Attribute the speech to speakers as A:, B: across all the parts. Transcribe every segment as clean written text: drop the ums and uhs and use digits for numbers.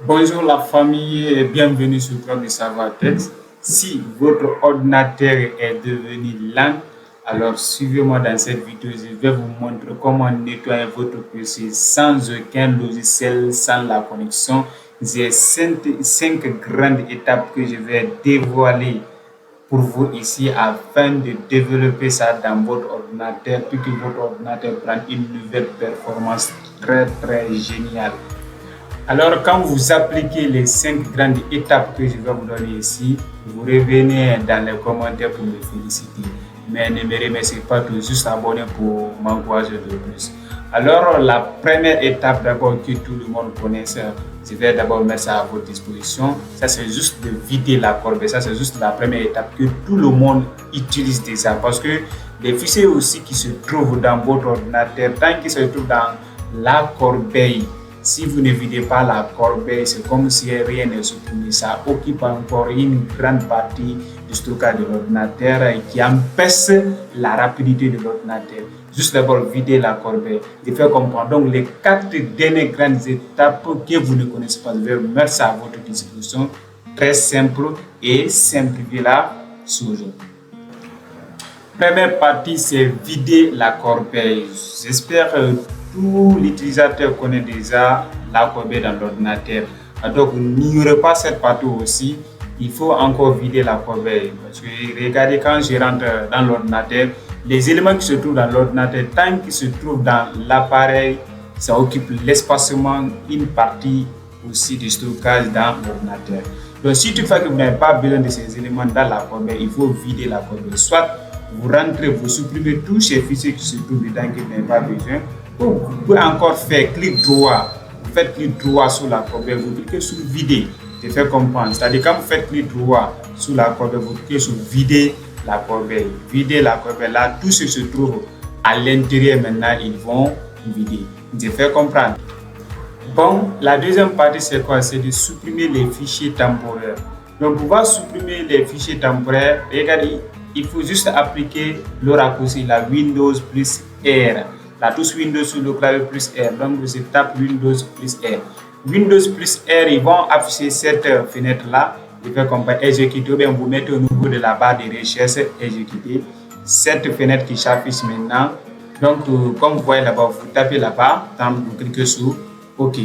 A: Bonjour la famille et bienvenue sur le Club de Savoir Tech. Si votre ordinateur est devenu lent, alors suivez-moi dans cette vidéo. Je vais vous montrer comment nettoyer votre PC sans aucun logiciel, sans la connexion. J'ai cinq grandes étapes que je vais dévoiler pour vous ici afin de développer ça dans votre ordinateur puis que votre ordinateur prenne une nouvelle performance très géniale. Alors, quand vous appliquez les 5 grandes étapes que je vais vous donner ici, vous revenez dans les commentaires pour me féliciter. Mais ne me remerciez pas tout, juste abonner pour m'encourager de plus. Alors, la première étape d'abord que tout le monde connaît, je vais d'abord mettre ça à votre disposition. Ça, c'est juste de vider la corbeille. Ça, c'est juste la première étape que tout le monde utilise déjà. Parce que les fichiers aussi qui se trouvent dans votre ordinateur, tant qu'ils se trouvent dans la corbeille, si vous ne videz pas la corbeille, c'est comme si rien ne supprimé. Ça occupe encore une grande partie du stockage de l'ordinateur et qui empêche la rapidité de l'ordinateur. Juste d'abord vider la corbeille. Je fais comprendre. Donc les 4 dernières grandes étapes que vous ne connaissez pas, je vais mettre ça à votre disposition. Très simple et simplifier la chose. Première partie, c'est vider la corbeille. J'espère que tout l'utilisateur connaît déjà la corbeille dans l'ordinateur. Donc, n'ignorez pas cette partie aussi. Il faut encore vider la corbeille. Parce que regardez, quand je rentre dans l'ordinateur, les éléments qui se trouvent dans l'ordinateur, tant qu'ils se trouvent dans l'appareil, ça occupe l'espacement, une partie aussi du stockage dans l'ordinateur. Donc, si toutefois que vous n'avez pas besoin de ces éléments dans la corbeille, il faut vider la corbeille. Soit vous rentrez, vous supprimez tous ces fichiers qui se trouvent dedans que vous n'avez pas besoin. Ou vous pouvez encore faire clic droit. Vous faites clic droit sur la corbeille, vous cliquez sur vider. Je fais comprendre. C'est-à-dire quand vous faites clic droit sur la corbeille, vous cliquez sur vider la corbeille. Vider la corbeille. Là, tout ce qui se trouve à l'intérieur maintenant, ils vont vider. Je fais comprendre. Bon, la deuxième partie, c'est quoi? C'est de supprimer les fichiers temporaires. Donc, pour pouvoir supprimer les fichiers temporaires, regardez, il faut juste appliquer le raccourci, la Windows plus R. La touche Windows sur le clavier plus R. Donc, je tape Windows plus R. Windows plus R, ils vont afficher cette fenêtre-là. Je fais comme exécuter, ou bien vous mettez au niveau de la barre de recherche, exécuter. Cette fenêtre qui s'affiche maintenant. Donc, comme vous voyez là-bas, vous tapez là-bas, vous cliquez sur OK.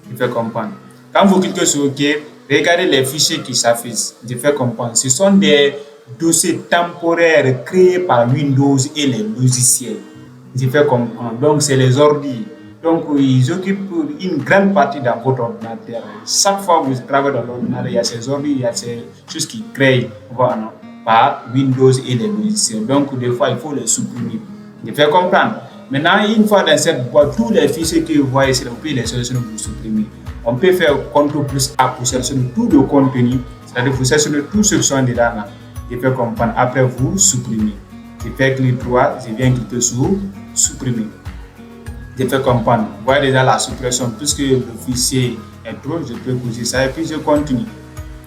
A: Je fais comprendre. Quand vous cliquez sur OK, regardez les fichiers qui s'affichent. Je fais comprendre. Ce sont des dossiers temporaires créés par Windows et les logiciels. Je fais comprendre. Donc, c'est les ordi. Donc, ils occupent une grande partie dans votre ordinateur. Chaque fois que vous travaillez dans l'ordinateur, il y a ces ordi, il y a ces choses qui créent par Windows et les logiciels. Donc, des fois, il faut les supprimer. Je fais comprendre. Maintenant, une fois dans cette boîte, tous les fichiers que vous voyez ici, on peut les sélectionner pour supprimer. On peut faire CTRL plus A pour sélectionner tout le contenu. C'est-à-dire que vous sélectionnez tout ce qui sont dedans là. Je fais comprendre. Après, vous supprimez. Je fais clic droit, je viens cliquer sur supprimer. Je fais comprendre. Vous voyez déjà la suppression. Puisque le fichier est trop, je peux bouger ça et puis je continue.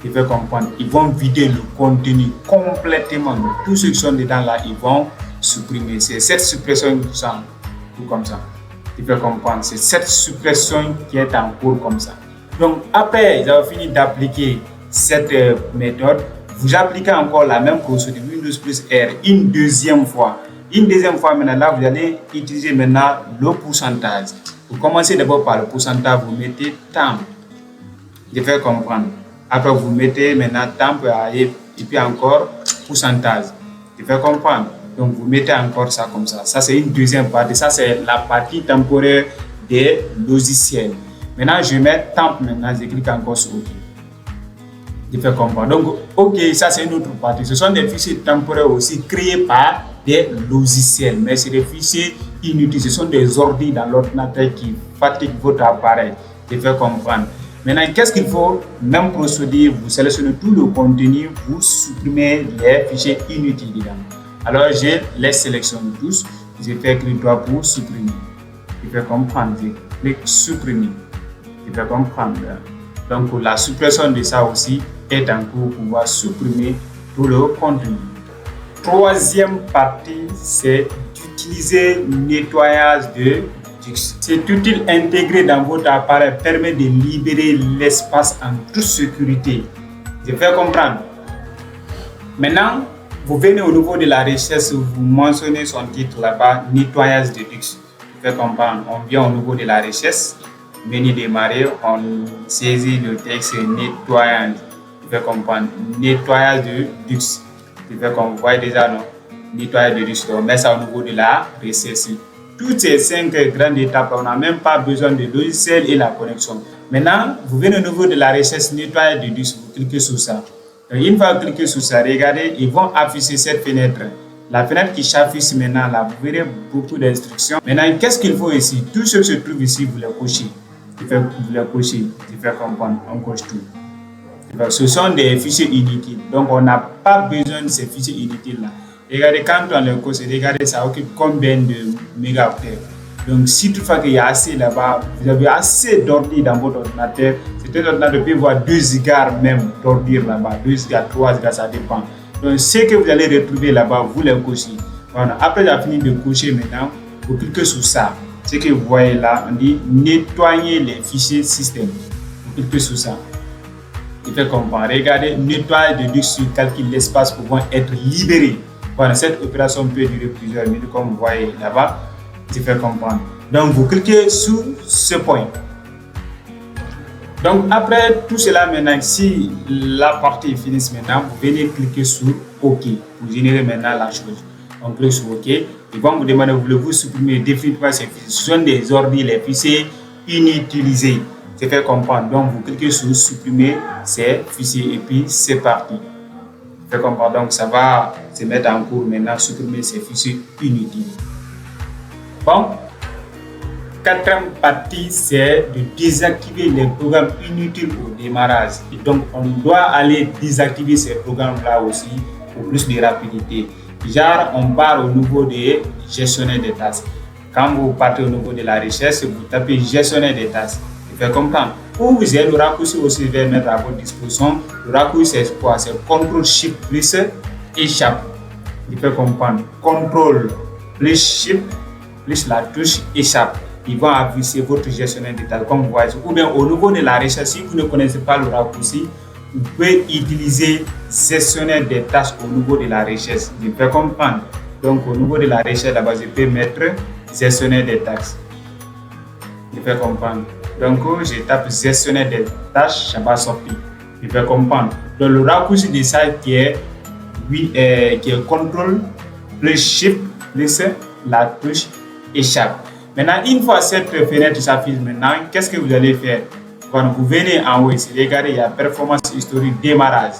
A: Je fais comprendre. Ils vont vider le contenu complètement. Tous ceux qui sont dedans là, ils vont supprimer. C'est cette suppression qui sont tout comme ça. Je fais comprendre. C'est cette suppression qui est en cours comme ça. Donc après avoir fini d'appliquer cette méthode, vous appliquez encore la même procédure Windows plus R une deuxième fois. Une deuxième fois maintenant, là, vous allez utiliser maintenant le pourcentage. Vous commencez d'abord par le pourcentage, vous mettez temps. Je fais comprendre. Après, vous mettez maintenant temps et puis encore pourcentage. Je fais comprendre. Donc, vous mettez encore ça comme ça. Ça, c'est une deuxième partie. Ça, c'est la partie temporaire des logiciels. Maintenant, je mets temps maintenant. Je clique encore sur OK. Je fais comprendre. Donc, OK, ça, c'est une autre partie. Ce sont des fichiers temporaires aussi créés par des logiciels. Mais c'est des fichiers inutiles. Ce sont des ordi dans l'ordinateur qui fatiguent votre appareil. Je fais comprendre. Maintenant, qu'est-ce qu'il faut? Même procédure, vous sélectionnez tout le contenu, vous supprimez les fichiers inutiles dedans. Alors, je les sélectionne tous. Je fais clic droit pour supprimer. Je fais comprendre. Je clique supprimer. Je fais comprendre. Donc, la suppression de ça aussi est en cours pour pouvoir supprimer tout le contenu. Troisième partie, c'est d'utiliser nettoyage de DUX. Cet outil intégré dans votre appareil permet de libérer l'espace en toute sécurité. Je fais comprendre. Maintenant, vous venez au niveau de la recherche, vous mentionnez son titre là-bas, nettoyage de DUX. Je fais comprendre. On vient au niveau de la recherche, menu démarrer, on saisit le texte nettoyage. Je fais comprendre. Nettoyage de DUX. Je fais comme vous voyez déjà, non? Nettoyage de DUX. On met ça au niveau de la recherche. Toutes ces 5 grandes étapes, on n'a même pas besoin de logiciel et la connexion. Maintenant, vous venez au niveau de la recherche nettoyage de DUX, vous cliquez sur ça. Donc, une fois cliqué sur ça, regardez, ils vont afficher cette fenêtre. La fenêtre qui s'affiche maintenant là, vous verrez beaucoup d'instructions. Maintenant, qu'est-ce qu'il faut ici? Tout ce qui se trouve ici, vous les cochez. Vous les cochez, je fais comprendre, on coche tout. Donc, ce sont des fichiers inutiles. Donc, on n'a pas besoin de ces fichiers inutiles là. Regardez, quand on les coche, regardez, ça occupe combien de mégaoctets. Donc, si toutefois qu'il y a assez là-bas, vous avez assez d'ordi dans votre ordinateur. C'est un ordinateur peut voir 2 gigas même d'ordi là-bas, 2 gigas, 3 gigas, ça dépend. Donc, ce que vous allez retrouver là-bas, vous les cochez. Voilà. Après avoir fini de cocher maintenant, vous cliquez sur ça. Ce que vous voyez là, on dit nettoyer les fichiers système. Vous cliquez sur ça. Il fait comprendre. Regardez, nettoyage de DUX sur calcul l'espace pouvant être libéré. Voilà, cette opération peut durer plusieurs minutes, comme vous voyez là-bas. Il fait comprendre. Donc, vous cliquez sur ce point. Donc, après tout cela, maintenant, si la partie est finie maintenant, vous venez cliquer sur OK pour générer maintenant la chose. On clique sur OK. Ils vont vous demander, voulez-vous supprimer définitivement ces fichiers? Ce sont des ordres, les fichiers inutilisés. C'est fait comprendre. Donc, vous cliquez sur supprimer ces fichiers et puis c'est parti. Fait comprendre. Donc, ça va se mettre en cours maintenant, supprimer ces fichiers inutiles. Bon, quatrième partie, c'est de désactiver les programmes inutiles au démarrage. Et donc, on doit aller désactiver ces programmes-là aussi pour plus de rapidité. Genre, on part au niveau des gestionnaires des tâches. Quand vous partez au niveau de la recherche, vous tapez gestionnaire des tâches. Vous faites comprendre. Ou vous avez le raccourci aussi, je vais mettre à votre disposition. Le raccourci, c'est quoi? C'est CTRL SHIFT plus échappe. Il fait comprendre. CTRL plus SHIFT plus la touche échappe. Ils vont afficher votre gestionnaire de tâches comme vous voyez. Ou bien au niveau de la recherche, si vous ne connaissez pas le raccourci, vous pouvez utiliser gestionnaire des tâches au niveau de la recherche. Je peux comprendre. Donc au niveau de la recherche, là-bas, je peux mettre gestionnaire des tâches. Je peux comprendre. Donc je tape gestionnaire des tâches, ça va sortir. Je peux comprendre. Donc le raccourci de ça qui est CTRL plus SHIFT plus la touche échappe. Maintenant, une fois cette fenêtre s'affiche maintenant, qu'est-ce que vous allez faire? Quand vous venez en haut ici, regardez, il y a performance historique démarrage.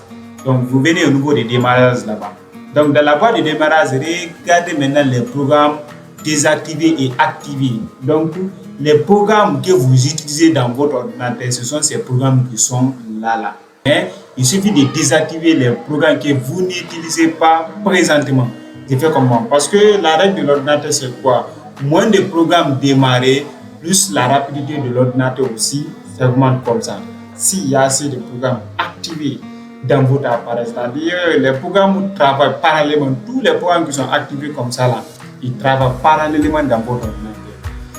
A: Donc, vous venez au niveau des démarrages là-bas. Donc, dans la barre de démarrage, regardez maintenant les programmes désactivés et activés. Donc, les programmes que vous utilisez dans votre ordinateur, ce sont ces programmes qui sont là. Mais il suffit de désactiver les programmes que vous n'utilisez pas présentement. Je fais comment? Parce que la règle de l'ordinateur, c'est quoi? Moins de programmes démarrés, plus la rapidité de l'ordinateur aussi s'augmente comme ça. S'il y a assez de programmes activés dans votre appareil, c'est-à-dire les programmes travaillent parallèlement, tous les programmes qui sont activés comme ça, là, ils travaillent parallèlement dans votre ordinateur.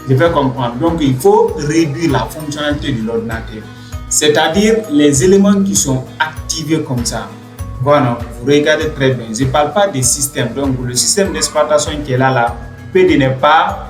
A: Je vais comprendre. Donc, il faut réduire la fonctionnalité de l'ordinateur. C'est-à-dire les éléments qui sont activés comme ça. Voilà, vous regardez très bien. Je ne parle pas des systèmes. Donc, le système d'exploitation qui est là, peut de ne pas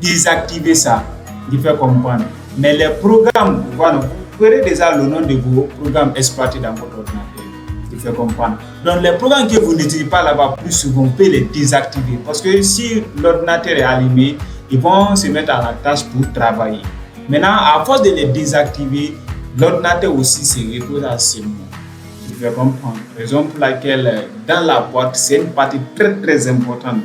A: désactiver ça. Je vais comprendre. Mais les programmes, voilà, vous verrez déjà le nom de vos programmes exploités dans votre ordinateur. Je vais comprendre. Donc, les programmes que vous n'utilisez pas là-bas plus souvent, vous pouvez les désactiver. Parce que si l'ordinateur est allumé, ils vont se mettre à la tâche pour travailler. Maintenant, à force de les désactiver, l'ordinateur aussi se repose assez moins. Je vais comprendre. Raison pour laquelle dans la boîte, c'est une partie très très importante.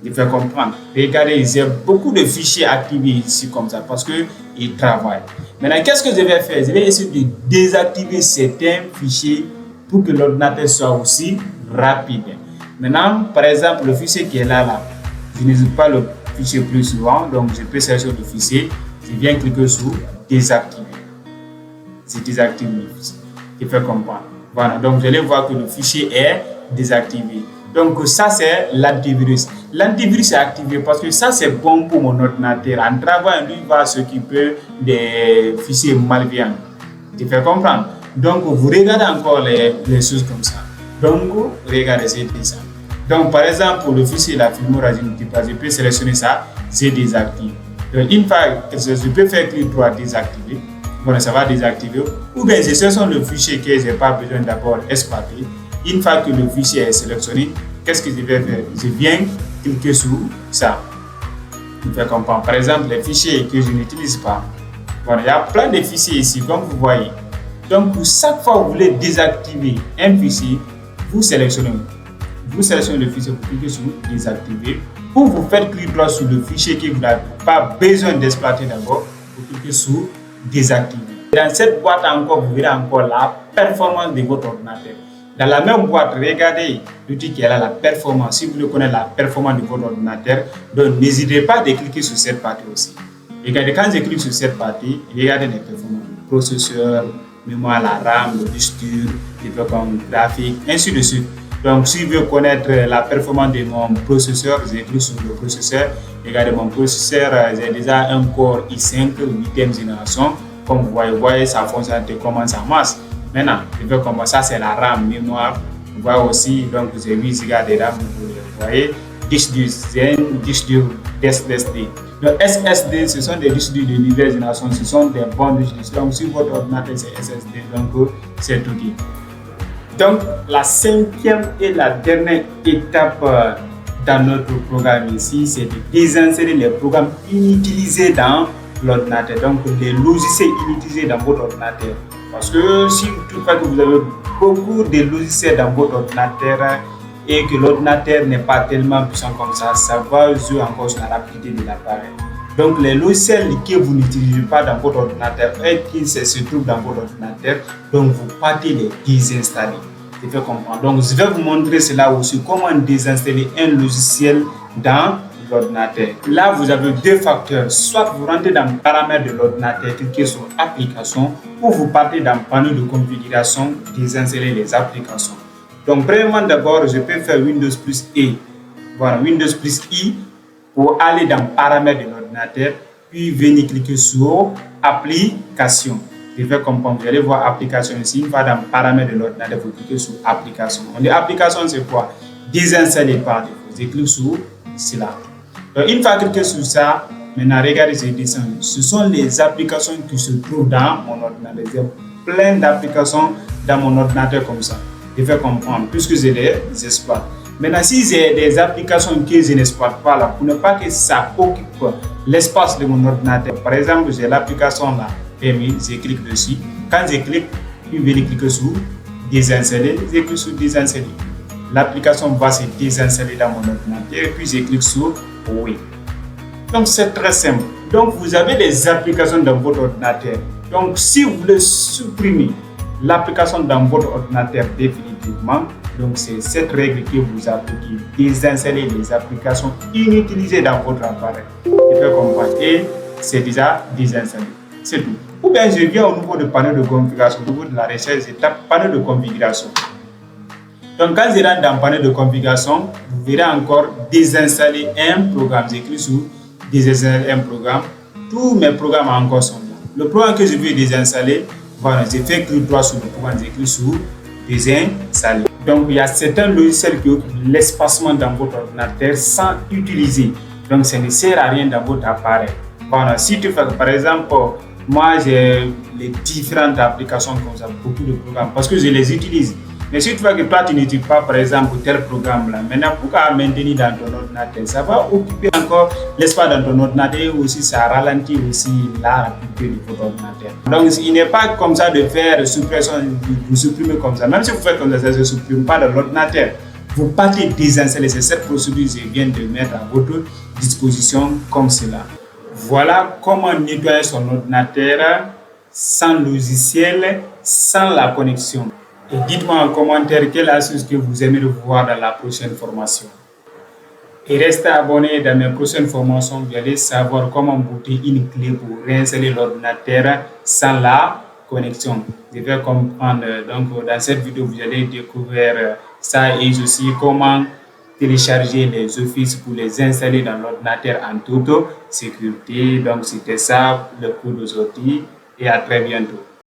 A: Je vais comprendre. Regardez, il y a beaucoup de fichiers activés ici comme ça parce qu'ils travaillent. Maintenant, qu'est-ce que je vais faire? Je vais essayer de désactiver certains fichiers pour que l'ordinateur soit aussi rapide. Maintenant, par exemple, le fichier qui est là, je n'utilise pas le fichier plus souvent, donc je peux sélectionner le fichier. Je viens cliquer sur désactiver. Je désactive le fichier. Je fais comprendre. Voilà, donc vous allez voir que le fichier est désactivé. Donc ça c'est l'antivirus. l'antivirus est activé parce que ça c'est bon pour mon ordinateur. En travaillant, lui va s'occuper des fichiers malveillants. Tu fais comprendre? Donc vous regardez encore les choses comme ça. Donc regardez, c'est ça. Donc par exemple pour le fichier la filmoragie multiple, je peux sélectionner ça, je désactive. Donc une fois que je peux faire clic droit désactiver, bon, ça va désactiver. Ou bien je sélectionne le fichier que je n'ai pas besoin d'abord exploiter. Une fois que le fichier est sélectionné, qu'est-ce que je vais faire? Je viens cliquer sur ça. Je fais comprendre. Par exemple, les fichiers que je n'utilise pas. Bon, il y a plein de fichiers ici, comme vous voyez. Donc, chaque fois que vous voulez désactiver un fichier, vous sélectionnez. Vous sélectionnez le fichier, vous cliquez sur désactiver. Ou vous faites clic droit sur le fichier que vous n'avez pas besoin d'exploiter d'abord. Vous cliquez sur désactiver. Dans cette boîte encore, vous verrez encore la performance de votre ordinateur. Dans la même boîte, regardez l'outil qui est là, la performance. Si vous voulez connaître la performance de votre ordinateur, donc n'hésitez pas de cliquer sur cette partie aussi. Regardez, quand je clique sur cette partie, regardez les performances. Le processeur, mémoire, la RAM, le disque dur, les performances graphiques, ainsi de suite. Donc, si je veux connaître la performance de mon processeur, je clique sur le processeur. Regardez, mon processeur, j'ai déjà un Core i5, 8e génération. Comme vous voyez, sa fonctionnalité commence en masse. Maintenant, je veux comment ça, c'est la RAM, mémoire. Vous voyez aussi, donc j'ai 8 Go de RAM, vous voyez. Disque dur Zen, disque dur SSD. Le SSD, ce sont des disques durs de nouvelle génération, ce sont des bons disques durs. Donc, si votre ordinateur c'est SSD, donc c'est tout dit. Donc, la cinquième et la dernière étape dans notre programme ici, c'est de désinsérer les programmes inutilisés dans l'ordinateur. Donc, les logiciels inutilisés dans votre ordinateur. Parce que si toutefois que vous avez beaucoup de logiciels dans votre ordinateur et que l'ordinateur n'est pas tellement puissant comme ça, ça va jouer encore sur la rapidité de l'appareil. Donc les logiciels que vous n'utilisez pas dans votre ordinateur et qui se trouvent dans votre ordinateur, donc vous partez les désinstaller. Je vais comprendre. Donc je vais vous montrer cela aussi, comment désinstaller un logiciel dans l'ordinateur. Là, vous avez deux facteurs. Soit vous rentrez dans le paramètre de l'ordinateur, cliquez sur application, ou vous partez dans le panneau de configuration, désinstaller les applications. Donc, premièrement, d'abord, je peux faire Windows plus I. Voilà, Windows plus I pour aller dans le paramètre de l'ordinateur, puis venir cliquer sur application. Je vais comprendre. Vous allez voir application ici. Une fois dans le paramètre de l'ordinateur, vous cliquez sur application. On dit application, c'est quoi? Désinstaller par défaut. Je clique sur cela. Donc, une fois cliqué sur ça, maintenant regardez, je descends. Ce sont les applications qui se trouvent dans mon ordinateur. J'ai plein d'applications dans mon ordinateur comme ça. Je vais comprendre puisque je les exploite. Maintenant, si j'ai des applications que je n'exploite pas là, pour ne pas que ça occupe l'espace de mon ordinateur. Par exemple, j'ai l'application là, PMI, je clique dessus. Quand je clique, je vais cliquer sur désinstaller, je clique sur désinstaller. L'application va se désinstaller dans mon ordinateur, puis je clique sur oui. Donc c'est très simple. Donc vous avez des applications dans votre ordinateur. Donc si vous voulez supprimer l'application dans votre ordinateur définitivement, donc c'est cette règle que vous appliquez. Désinstaller les applications inutilisées dans votre appareil. Je peux comprendre. Et c'est déjà désinstallé. C'est tout. Ou bien je viens au niveau de panneau de configuration, au niveau de la recherche, je tape panneau de configuration. Donc quand je rentre dans le panneau de configuration, vous verrez encore désinstaller un programme. J'écris sur désinstaller un programme. Tous mes programmes encore sont là. Le programme que je veux désinstaller, voilà, j'ai fait clic droit sur le programme, j'écris sur désinstaller. Donc il y a certains logiciels qui occupent l'espacement dans votre ordinateur sans utiliser. Donc ça ne sert à rien dans votre appareil. Voilà, si tu fais par exemple, moi j'ai les différentes applications comme ça, beaucoup de programmes, parce que je les utilise. Mais si tu vois que toi tu n'utilises pas par exemple tel programme là, maintenant pourquoi maintenir dans ton ordinateur? Ça va occuper encore l'espace dans ton ordinateur et aussi ça ralentit aussi la rapidité de votre ordinateur. Donc il n'est pas comme ça de faire suppression, vous supprimez comme ça. Même si vous faites comme ça, ça ne supprime pas de l'ordinateur. Vous partez désinstaller. C'est cette procédure que je viens de mettre à votre disposition comme cela. Voilà comment nettoyer son ordinateur sans logiciel, sans la connexion. Et dites-moi en commentaire quelle astuce que vous aimeriez voir dans la prochaine formation. Et restez abonné dans mes prochaines formations, vous allez savoir comment booter une clé pour réinstaller l'ordinateur sans la connexion. Je vais comprendre. Donc dans cette vidéo, vous allez découvrir ça et aussi comment télécharger les offices pour les installer dans l'ordinateur en toute sécurité. Donc, c'était ça le cours d'aujourd'hui et à très bientôt.